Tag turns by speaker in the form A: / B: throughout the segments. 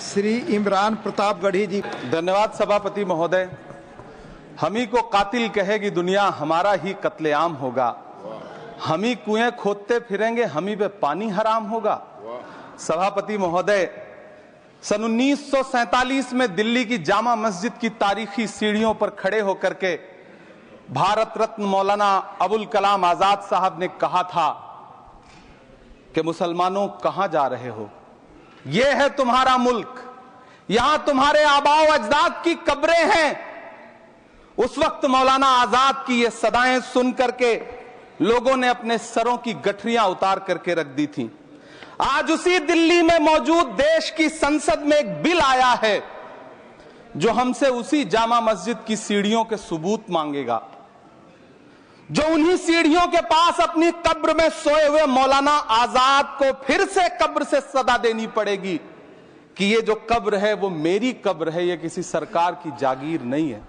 A: श्री इमरान प्रतापगढ़ी जी।
B: धन्यवाद सभापति महोदय। हम ही को कातिल कहेगी दुनिया, हमारा ही कत्लेआम होगा। हम ही कुएं खोदते फिरेंगे, हम ही पे पानी हराम होगा। सभापति महोदय, सन 1947 में दिल्ली की जामा मस्जिद की तारीखी सीढ़ियों पर खड़े होकर के भारत रत्न मौलाना अबुल कलाम आजाद साहब ने कहा था कि मुसलमानों कहां जा रहे हो, यह है तुम्हारा मुल्क, यहां तुम्हारे आबाओ अजदाद की कब्रें हैं। उस वक्त मौलाना आजाद की ये सदाएं सुन करके लोगों ने अपने सरों की गठरियां उतार करके रख दी थी। आज उसी दिल्ली में मौजूद देश की संसद में एक बिल आया है जो हमसे उसी जामा मस्जिद की सीढ़ियों के सबूत मांगेगा, जो उन्हीं सीढ़ियों के पास अपनी कब्र में सोए हुए मौलाना आजाद को फिर से कब्र से सदा देनी पड़ेगी कि ये जो कब्र है वो मेरी कब्र है, ये किसी सरकार की जागीर नहीं है।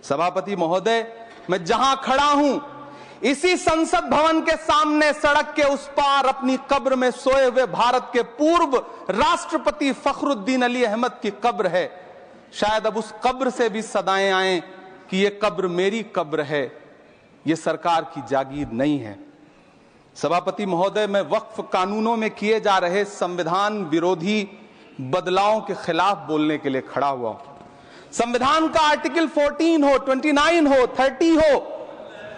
B: सभापति महोदय, मैं जहां खड़ा हूं इसी संसद भवन के सामने सड़क के उस पार अपनी कब्र में सोए हुए भारत के पूर्व राष्ट्रपति फखरुद्दीन अली अहमद की कब्र है। शायद अब उस कब्र से भी सदाएं आए कि ये कब्र मेरी कब्र है, ये सरकार की जागीर नहीं है। सभापति महोदय, मैं वक्फ कानूनों में किए जा रहे संविधान विरोधी बदलावों के खिलाफ बोलने के लिए खड़ा हुआ हूं। संविधान का आर्टिकल 14 हो, 29 हो, 30 हो,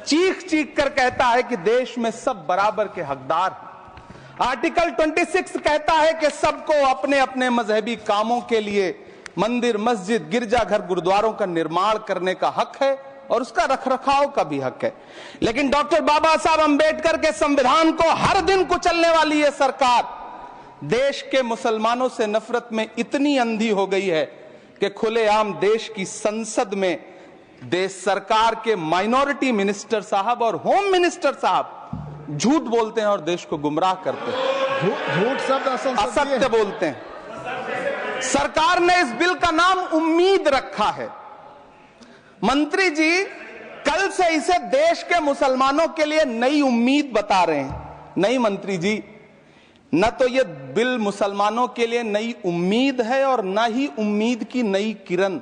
B: चीख चीख कर कहता है कि देश में सब बराबर के हकदार हैं। आर्टिकल 26 कहता है कि सबको अपने अपने मजहबी कामों के लिए मंदिर, मस्जिद, गिरजाघर, गुरुद्वारों का निर्माण करने का हक है और उसका रखरखाव का भी हक है। लेकिन डॉक्टर बाबा साहब अंबेडकर के संविधान को हर दिन कुचलने वाली ये सरकार देश के मुसलमानों से नफरत में इतनी अंधी हो गई है कि खुलेआम देश की संसद में देश सरकार के माइनॉरिटी मिनिस्टर साहब और होम मिनिस्टर साहब झूठ बोलते हैं और देश को गुमराह करते हैं,
A: झूठ शब्द
B: असत्य बोलते हैं। सरकार ने इस बिल का नाम उम्मीद रखा है। मंत्री जी कल से इसे देश के मुसलमानों के लिए नई उम्मीद बता रहे हैं। नहीं मंत्री जी, न तो यह बिल मुसलमानों के लिए नई उम्मीद है और न ही उम्मीद की नई किरण।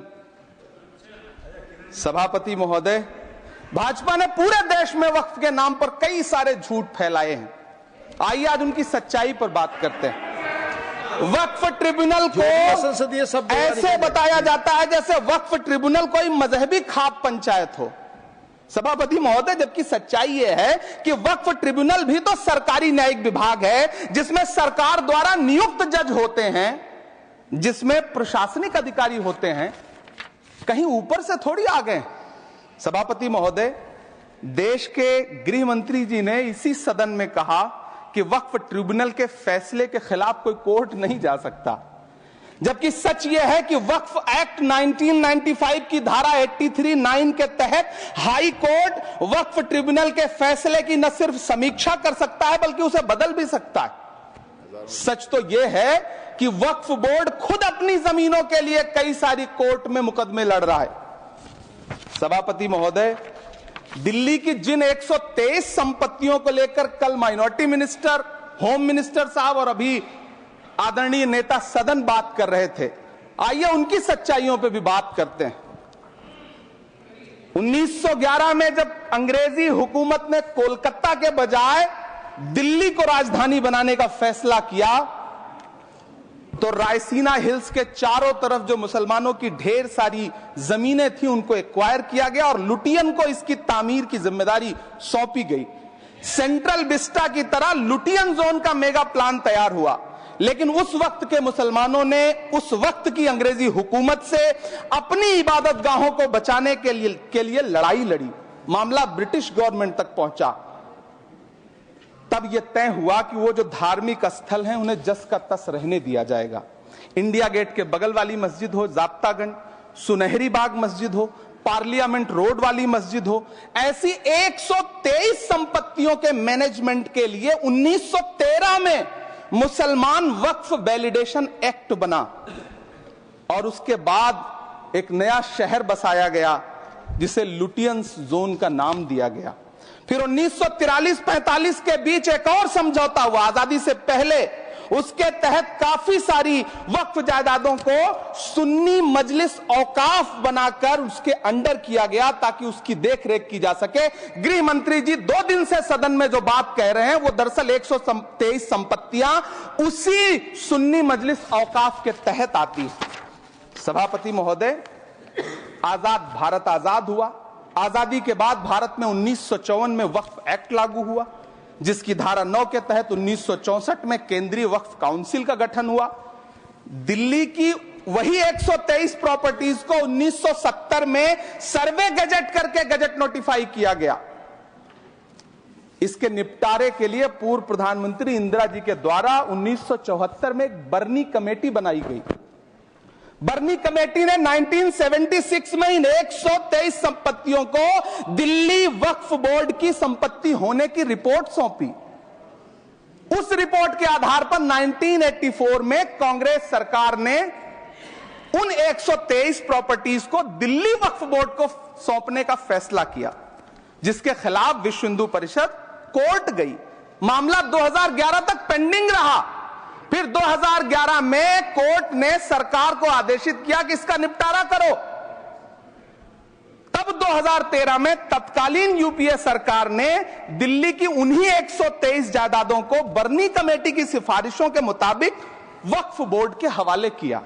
B: सभापति महोदय, भाजपा ने पूरे देश में वक्फ के नाम पर कई सारे झूठ फैलाए हैं। आइए आज उनकी सच्चाई पर बात करते हैं। वक्फ ट्रिब्यूनल को ऐसे बताया जाता है जैसे वक्फ ट्रिब्यूनल कोई मजहबी खाप पंचायत हो। सभापति महोदय, जबकि सच्चाई यह है कि वक्फ ट्रिब्यूनल भी तो सरकारी न्यायिक विभाग है जिसमें सरकार द्वारा नियुक्त जज होते हैं, जिसमें प्रशासनिक अधिकारी होते हैं, कहीं ऊपर से थोड़ी आ गए। सभापति महोदय, देश के गृह मंत्री जी ने इसी सदन में कहा कि वक्फ ट्रिब्यूनल के फैसले के खिलाफ कोई कोर्ट नहीं जा सकता, जबकि सच यह है कि वक्फ एक्ट 1995 की धारा 83(9) के तहत हाई कोर्ट वक्फ ट्रिब्यूनल के फैसले की न सिर्फ समीक्षा कर सकता है बल्कि उसे बदल भी सकता है। सच तो यह है कि वक्फ बोर्ड खुद अपनी जमीनों के लिए कई सारी कोर्ट में मुकदमे लड़ रहा है। सभापति महोदय, दिल्ली की जिन 123 संपत्तियों को लेकर कल माइनॉरिटी मिनिस्टर, होम मिनिस्टर साहब और अभी आदरणीय नेता सदन बात कर रहे थे, आइए उनकी सच्चाइयों पे भी बात करते हैं। 1911 में जब अंग्रेजी हुकूमत ने कोलकाता के बजाय दिल्ली को राजधानी बनाने का फैसला किया तो रायसीना हिल्स के चारों तरफ जो मुसलमानों की ढेर सारी जमीनें थी उनको एक्वायर किया गया और लुटियन को इसकी तामीर की जिम्मेदारी सौंपी गई। सेंट्रल विस्टा की तरह लुटियन जोन का मेगा प्लान तैयार हुआ, लेकिन उस वक्त के मुसलमानों ने उस वक्त की अंग्रेजी हुकूमत से अपनी इबादत गाहों को बचाने के लिए लड़ाई लड़ी। मामला ब्रिटिश गवर्नमेंट तक पहुंचा। तब यह तय हुआ कि वो जो धार्मिक स्थल हैं उन्हें जस का तस रहने दिया जाएगा। इंडिया गेट के बगल वाली मस्जिद हो, जाप्तागंज, सुनहरी बाग मस्जिद हो, पार्लियामेंट रोड वाली मस्जिद हो, ऐसी 123 संपत्तियों के मैनेजमेंट के लिए 1913 में मुसलमान वक्फ वैलिडेशन एक्ट बना और उसके बाद एक नया शहर बसाया गया जिसे लुटियंस जोन का नाम दिया गया। फिर 1943-45 के बीच एक और समझौता हुआ आजादी से पहले उसके तहत काफी सारी वक्फ जायदादों को सुन्नी मजलिस औकाफ बनाकर उसके अंडर किया गया ताकि उसकी देखरेख की जा सके। गृह मंत्री जी 2 दिन से सदन में जो बात कह रहे हैं वो दरअसल 123 संपत्तियां उसी सुन्नी मजलिस औकाफ के तहत आती है। सभापति महोदय, आजाद भारत आजाद हुआ। आजादी के बाद भारत में 1954 में वक्फ एक्ट लागू हुआ, जिसकी धारा 9 के तहत 1964 में केंद्रीय वक्फ काउंसिल का गठन हुआ। दिल्ली की वही 123 प्रॉपर्टीज को 1970 में सर्वे गजट करके गजट नोटिफाई किया गया। इसके निपटारे के लिए पूर्व प्रधानमंत्री इंदिरा जी के द्वारा 1974 में एक बर्नी कमेटी बनाई गई। बर्नी कमेटी ने 1976 में इन 123 संपत्तियों को दिल्ली वक्फ बोर्ड की संपत्ति होने की रिपोर्ट सौंपी। उस रिपोर्ट के आधार पर 1984 में कांग्रेस सरकार ने उन 123 प्रॉपर्टीज को दिल्ली वक्फ बोर्ड को सौंपने का फैसला किया, जिसके खिलाफ विश्व हिंदू परिषद कोर्ट गई। मामला 2011 तक पेंडिंग रहा। फिर 2011 में कोर्ट ने सरकार को आदेशित किया कि इसका निपटारा करो। तब 2013 में तत्कालीन यूपीए सरकार ने दिल्ली की उन्हीं 123 जायदादों को बर्नी कमेटी की सिफारिशों के मुताबिक वक्फ बोर्ड के हवाले किया।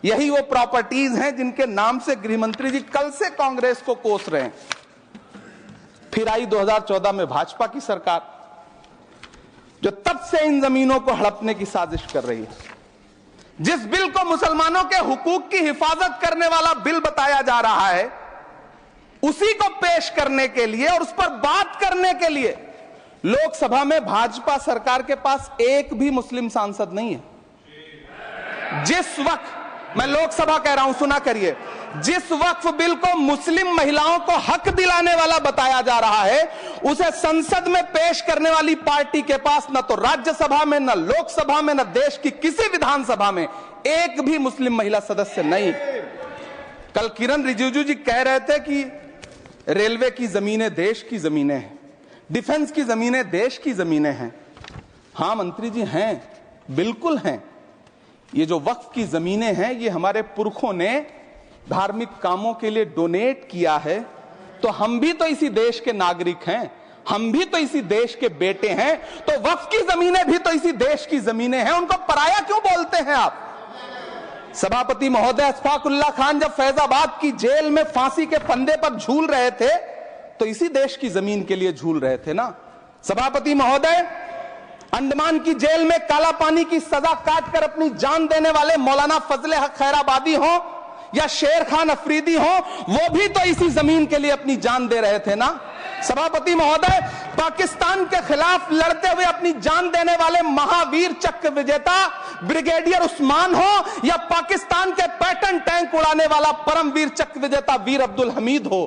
B: यही वो प्रॉपर्टीज हैं जिनके नाम से गृह मंत्री जी कल से कांग्रेस को कोस रहे हैं। फिर आई 2014 में भाजपा की सरकार, जो तब से इन जमीनों को हड़पने की साजिश कर रही है। जिस बिल को मुसलमानों के हुकूक की हिफाजत करने वाला बिल बताया जा रहा है, उसी को पेश करने के लिए और उस पर बात करने के लिए लोकसभा में भाजपा सरकार के पास एक भी मुस्लिम सांसद नहीं है। जिस वक्त, मैं लोकसभा कह रहा हूं, सुना करिए, जिस वक्फ बिल को मुस्लिम महिलाओं को हक दिलाने वाला बताया जा रहा है, उसे संसद में पेश करने वाली पार्टी के पास न तो राज्यसभा में, न लोकसभा में, न देश की किसी विधानसभा में एक भी मुस्लिम महिला सदस्य नहीं। कल किरण रिजिजू जी कह रहे थे कि रेलवे की जमीनें देश की जमीनें हैं, डिफेंस की जमीनें देश की जमीनें हैं। हां मंत्री जी, हैं, बिल्कुल हैं। ये जो वक्फ की जमीनें हैं, ये हमारे पुरखों ने धार्मिक कामों के लिए डोनेट किया है। तो हम भी तो इसी देश के नागरिक हैं, हम भी तो इसी देश के बेटे हैं। तो वक्फ की जमीनें भी तो इसी देश की जमीनें हैं, उनको पराया क्यों बोलते हैं आप? सभापति महोदय, अशफाकुल्लाह खान जब फैजाबाद की जेल में फांसी के फंदे पर झूल रहे थे, तो इसी देश की जमीन के लिए झूल रहे थे ना। सभापति महोदय, अंडमान की जेल में काला पानी की सजा काटकर अपनी जान देने वाले मौलाना फजले हक खैराबादी हो या शेर खान अफरीदी हो, वो भी तो इसी जमीन के लिए अपनी जान दे रहे थे ना। सभापति महोदय, पाकिस्तान के खिलाफ लड़ते हुए अपनी जान देने वाले महावीर चक्र विजेता ब्रिगेडियर उस्मान हो या पाकिस्तान के पैटर्न टैंक उड़ाने वाला परमवीर चक्र विजेता वीर अब्दुल हमीद हो,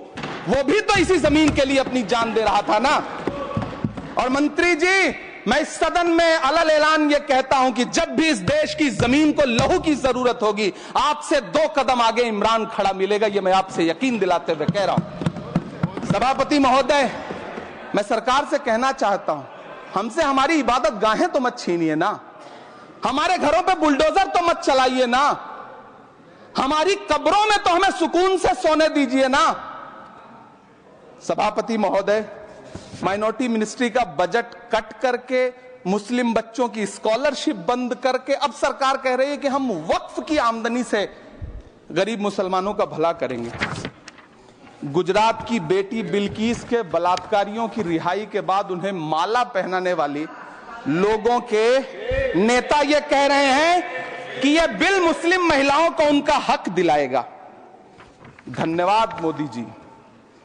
B: वो भी तो इसी जमीन के लिए अपनी जान दे रहा था ना। और मंत्री जी, मैं इस सदन में अलल ऐलान ये कहता हूं कि जब भी इस देश की जमीन को लहू की जरूरत होगी, आपसे 2 कदम आगे इमरान खड़ा मिलेगा, ये मैं आपसे यकीन दिलाते हुए कह रहा हूं। सभापति महोदय, मैं सरकार से कहना चाहता हूं, हमसे हमारी इबादत गाहें तो मत छीनिए ना, हमारे घरों पे बुलडोजर तो मत चलाइए ना, हमारी कब्रों में तो हमें सुकून से सोने दीजिए ना। सभापति महोदय, माइनॉरिटी मिनिस्ट्री का बजट कट करके मुस्लिम बच्चों की स्कॉलरशिप बंद करके अब सरकार कह रही है कि हम वक्फ की आमदनी से गरीब मुसलमानों का भला करेंगे। गुजरात की बेटी बिल्किस के बलात्कारियों की रिहाई के बाद उन्हें माला पहनाने वाली लोगों के नेता ये कह रहे हैं कि यह बिल मुस्लिम महिलाओं को उनका हक दिलाएगा। धन्यवाद मोदी जी,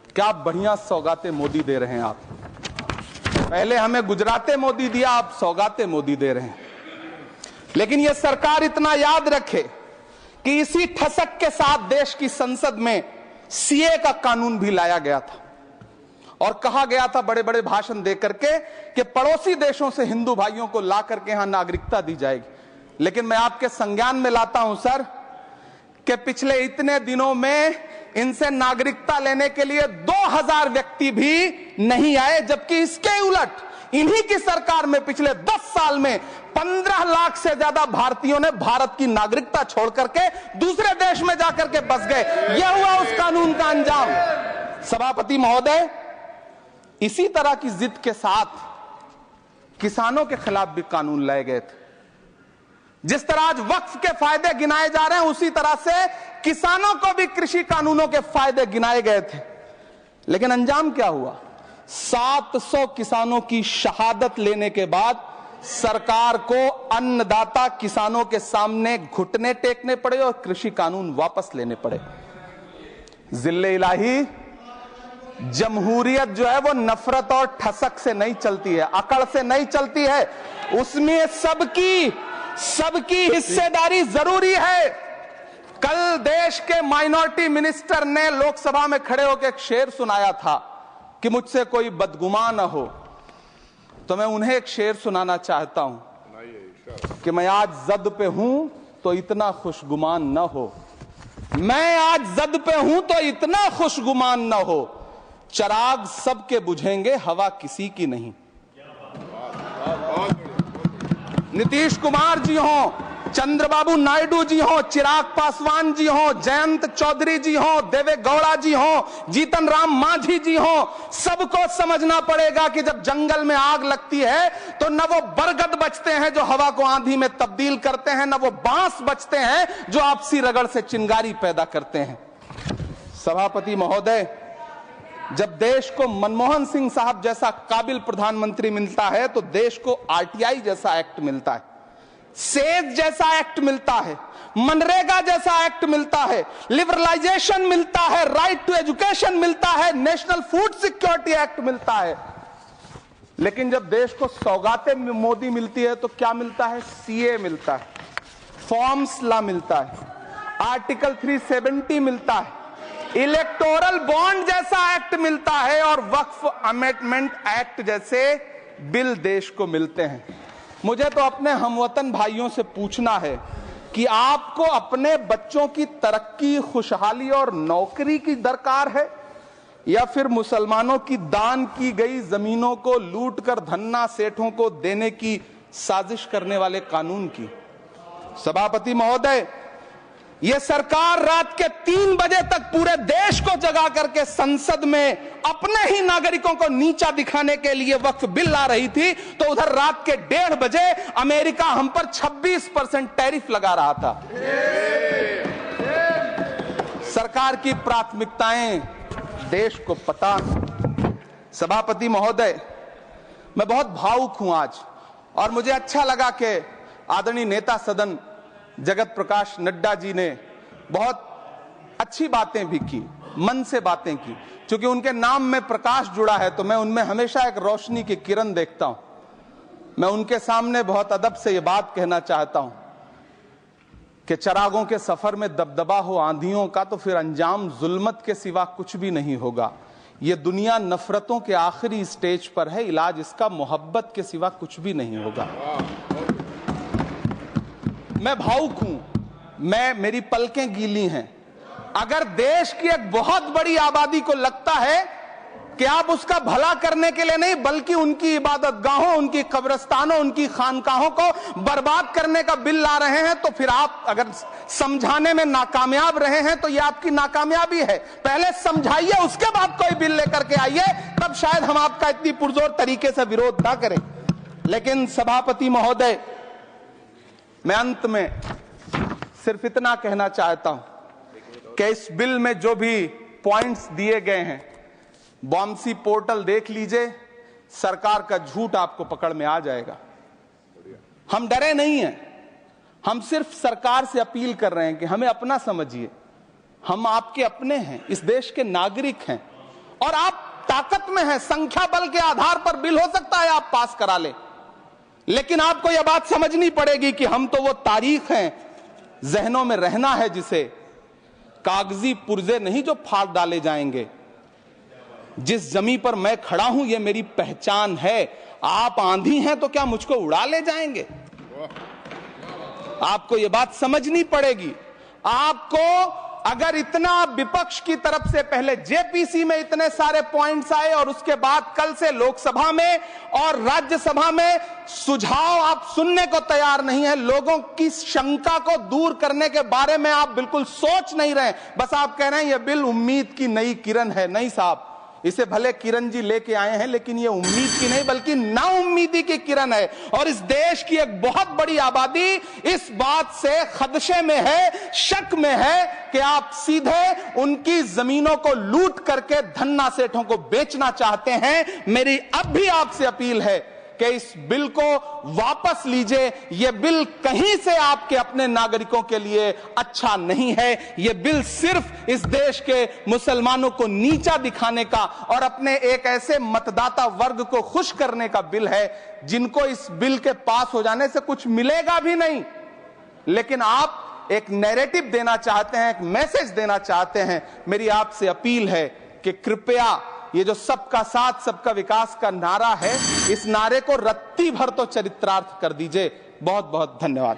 B: क्या बढ़िया सौगातें मोदी दे रहे हैं आप। पहले हमें गुजराते मोदी दिया, आप सौगाते मोदी दे रहे हैं। लेकिन यह सरकार इतना याद रखे कि इसी ठसक के साथ देश की संसद में सीए का कानून भी लाया गया था और कहा गया था बड़े बड़े भाषण देकर के कि पड़ोसी देशों से हिंदू भाइयों को ला करके यहां नागरिकता दी जाएगी। लेकिन मैं आपके संज्ञान में लाता हूं सर कि पिछले इतने दिनों में इनसे नागरिकता लेने के लिए 2000 व्यक्ति भी नहीं आए, जबकि इसके उलट इन्हीं की सरकार में पिछले 10 साल में 15 लाख से ज्यादा भारतीयों ने भारत की नागरिकता छोड़ करके दूसरे देश में जाकर के बस गए। यह हुआ उस कानून का अंजाम। सभापति महोदय, इसी तरह की जिद के साथ किसानों के खिलाफ भी कानून लाए गए थे। जिस तरह आज वक्फ के फायदे गिनाए जा रहे हैं, उसी तरह से किसानों को भी कृषि कानूनों के फायदे गिनाए गए थे। लेकिन अंजाम क्या हुआ? 700 किसानों की शहादत लेने के बाद सरकार को अन्नदाता किसानों के सामने घुटने टेकने पड़े और कृषि कानून वापस लेने पड़े। जिल्ले इलाही, जमहूरियत जो है वो नफरत और ठसक से नहीं चलती है, अकड़ से नहीं चलती है। उसमें सबकी हिस्सेदारी जरूरी है। कल देश के माइनॉरिटी मिनिस्टर ने लोकसभा में खड़े होकर एक शेर सुनाया था कि मुझसे कोई बदगुमान न हो, तो मैं उन्हें एक शेर सुनाना चाहता हूं कि मैं आज जद पे हूं तो इतना खुशगुमान न हो, मैं आज जद पे हूं तो इतना खुशगुमान न हो, चराग सबके बुझेंगे हवा किसी की नहीं। नीतीश कुमार जी हो, चंद्रबाबू नायडू जी हो, चिराग पासवान जी हो, जयंत चौधरी जी हो, देवे गौड़ा जी हो, जीतन राम मांझी जी हो, सबको समझना पड़ेगा कि जब जंगल में आग लगती है तो न वो बरगद बचते हैं जो हवा को आंधी में तब्दील करते हैं, न वो बांस बचते हैं जो आपसी रगड़ से चिंगारी पैदा करते हैं। सभापति महोदय, जब देश को मनमोहन सिंह साहब जैसा काबिल प्रधानमंत्री मिलता है तो देश को आरटीआई जैसा एक्ट मिलता है, सेज जैसा एक्ट मिलता है, मनरेगा जैसा एक्ट मिलता है, लिबरलाइजेशन मिलता है, राइट टू एजुकेशन मिलता है, नेशनल फूड सिक्योरिटी एक्ट मिलता है। लेकिन जब देश को सौगातें मोदी मिलती है तो क्या मिलता है? सीए मिलता है, फॉर्म्स लॉ मिलता है, आर्टिकल 370 मिलता है, इलेक्टोरल बॉन्ड जैसा एक्ट मिलता है और वक्फ अमेंडमेंट एक्ट जैसे बिल देश को मिलते हैं। मुझे तो अपने हमवतन भाइयों से पूछना है कि आपको अपने बच्चों की तरक्की, खुशहाली और नौकरी की दरकार है या फिर मुसलमानों की दान की गई जमीनों को लूटकर धन्ना सेठों को देने की साजिश करने वाले कानून की? सभापति महोदय, यह सरकार रात के 3 बजे तक पूरे देश को जगा करके संसद में अपने ही नागरिकों को नीचा दिखाने के लिए वक्फ बिल ला रही थी, तो उधर रात के 1:30 बजे अमेरिका हम पर 26% टैरिफ लगा रहा था। सरकार की प्राथमिकताएं देश को पता। सभापति महोदय, मैं बहुत भावुक हूं आज, और मुझे अच्छा लगा कि आदरणीय नेता सदन जगत प्रकाश नड्डा जी ने बहुत अच्छी बातें भी की, मन से बातें की। क्योंकि उनके नाम में प्रकाश जुड़ा है तो मैं उनमें हमेशा एक रोशनी की किरण देखता हूं। मैं उनके सामने बहुत अदब से यह बात कहना चाहता हूं कि चरागों के सफर में दबदबा हो आंधियों का तो फिर अंजाम जुल्मत के सिवा कुछ भी नहीं होगा। यह दुनिया नफरतों के आखिरी स्टेज पर है, इलाज इसका मोहब्बत के सिवा कुछ भी नहीं होगा। मैं भावुक हूं, मेरी पलकें गीली हैं। अगर देश की एक बहुत बड़ी आबादी को लगता है कि आप उसका भला करने के लिए नहीं बल्कि उनकी इबादतगाहों, उनकी कब्रिस्तानों, उनकी खानकाहों को बर्बाद करने का बिल ला रहे हैं, तो फिर आप अगर समझाने में नाकामयाब रहे हैं तो यह आपकी नाकामयाबी है। पहले समझाइए, उसके बाद कोई बिल लेकर के आइए, तब शायद हम आपका इतनी पुरजोर तरीके से विरोध ना करें। लेकिन सभापति महोदय, मैं अंत में सिर्फ इतना कहना चाहता हूं कि इस बिल में जो भी पॉइंट्स दिए गए हैं, बॉम्सी पोर्टल देख लीजिए, सरकार का झूठ आपको पकड़ में आ जाएगा। हम डरे नहीं हैं, हम सिर्फ सरकार से अपील कर रहे हैं कि हमें अपना समझिए। हम आपके अपने हैं, इस देश के नागरिक हैं और आप ताकत में हैं। संख्या बल के आधार पर बिल हो सकता है आप पास करा ले, लेकिन आपको यह बात समझनी पड़ेगी कि हम तो वो तारीख हैं, जहनों में रहना है जिसे कागजी पुर्जे नहीं जो फाड़ डाले जाएंगे। जिस जमीन पर मैं खड़ा हूं यह मेरी पहचान है। आप आंधी हैं तो क्या मुझको उड़ा ले जाएंगे? आपको यह बात समझनी पड़ेगी। आपको अगर इतना विपक्ष की तरफ से पहले जेपीसी में इतने सारे पॉइंट्स आए और उसके बाद कल से लोकसभा में और राज्यसभा में सुझाव आप सुनने को तैयार नहीं है, लोगों की शंका को दूर करने के बारे में आप बिल्कुल सोच नहीं रहे, बस आप कह रहे हैं यह बिल उम्मीद की नई किरण है। नहीं साहब, इसे भले किरण जी लेके आए हैं, लेकिन ये उम्मीद की नहीं बल्कि नाउम्मीदी की किरण है। और इस देश की एक बहुत बड़ी आबादी इस बात से खदशे में है, शक में है कि आप सीधे उनकी जमीनों को लूट करके धन्ना सेठों को बेचना चाहते हैं। मेरी अब भी आपसे अपील है कि इस बिल को वापस लीजिए। यह बिल कहीं से आपके अपने नागरिकों के लिए अच्छा नहीं है। यह बिल सिर्फ इस देश के मुसलमानों को नीचा दिखाने का और अपने एक ऐसे मतदाता वर्ग को खुश करने का बिल है जिनको इस बिल के पास हो जाने से कुछ मिलेगा भी नहीं, लेकिन आप एक नैरेटिव देना चाहते हैं, एक मैसेज देना चाहते हैं। मेरी आपसे अपील है कि कृपया ये जो सबका साथ सबका विकास का नारा है, इस नारे को रत्ती भर तो चरित्रार्थ कर दीजिए। बहुत बहुत धन्यवाद।